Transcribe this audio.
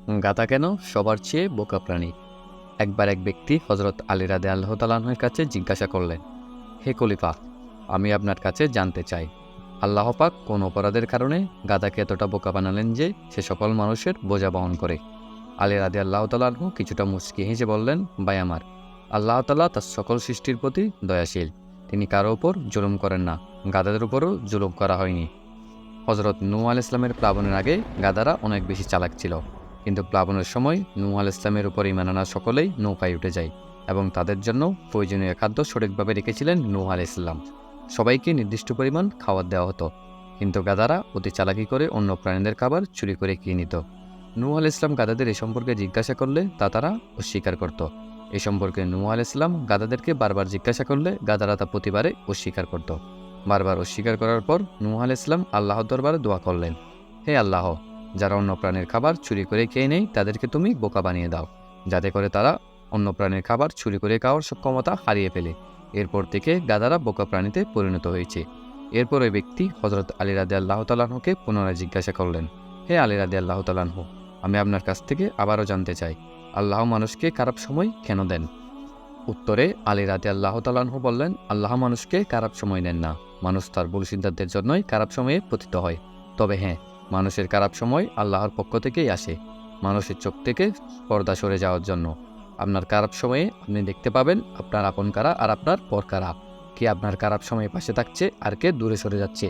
গাধা কেন সবার চেয়ে বোকা প্রাণী? একবার এক ব্যক্তি হজরত আলী রাদিয়াল্লাহু তাআলা আনহুর কাছে জিজ্ঞাসা করলেন, হে খলিফা, আমি আপনার কাছে জানতে চাই, আল্লাহ পাক কোন অপরাধের কারণে গাধাকে এতটা বোকা বানালেন যে সে সকল মানুষের বোঝা বহন করে? আলী রাদিয়াল্লাহু তাআলা আনহু কিছুটা মুচকি হেসে বললেন, ভাই আমার, আল্লাহ তাআলা তার সকল সৃষ্টির প্রতি দয়াশীল। তিনি কারো উপর জুলুম করেন না। গাধাদের উপরও জুলুম করা হয়নি। হজরত নূহ আলাইহিস সালামের প্লাবনের আগে গাধারা অনেক বেশি চালাক ছিল, কিন্তু প্লাবনের সময় নূহ আলাইহিস সালামের উপর ঈমান আনা সকলেই নৌকায় উঠে যায় এবং তাদের জন্য প্রয়োজনীয় খাদ্য সঠিকভাবে রেখেছিলেন নূহ আলাইহিস সালাম। সবাইকে নির্দিষ্ট পরিমাণ খাবার দেওয়া হতো, কিন্তু গাধারা অতি চালাকি করে অন্য প্রাণীদের খাবার চুরি করে খেয়ে নিত। নূহ আলাইহিস সালাম গাধাদের এ সম্পর্কে জিজ্ঞাসা করলে তারা অস্বীকার করত। এ সম্পর্কে নূহ আলাইহিস সালাম গাধাদেরকে বারবার জিজ্ঞাসা করলে গাধারা তা প্রতিবারে অস্বীকার করত। বারবার অস্বীকার করার পর নূহ আলাইহিস সালাম আল্লাহর দরবারে দোয়া করলেন, হে আল্লাহ, যারা অন্য প্রাণীর খাবার চুরি করে খেয়ে নেয় তাদেরকে তুমি বোকা বানিয়ে দাও, যাতে করে তারা অন্য প্রাণীর খাবার চুরি করে খাওয়ার সক্ষমতা হারিয়ে ফেলে। এরপর থেকে গাধারা বোকা প্রাণীতে পরিণত হয়েছে। এরপর ওই ব্যক্তি হজরত আলী রাদিয়াল্লাহু তাআলা আনহুকে পুনরায় জিজ্ঞাসা করলেন, হে আলী রাদিয়াল্লাহু তাআলা আনহু, আমি আপনার কাছ থেকে আবারও জানতে চাই, আল্লাহ মানুষকে খারাপ সময় কেন দেন? উত্তরে আলী রাদিয়াল্লাহু তাআলা আনহু বললেন, আল্লাহ মানুষকে খারাপ সময় নেন না। মানুষ তার ভুল সিদ্ধান্তের জন্যই খারাপ সময়ে পতিত হয়। তবে হ্যাঁ, মানুষের খারাপ সময় আল্লাহর পক্ষ থেকেই আসে, মানুষের চোখ থেকে পর্দা সরে যাওয়ার জন্য। আপনার খারাপ সময়ে আপনি দেখতে পাবেন আপনার আপন কারা আর আপনার পর কারা, কে আপনার খারাপ সময়ে পাশে থাকছে আর কে দূরে সরে যাচ্ছে।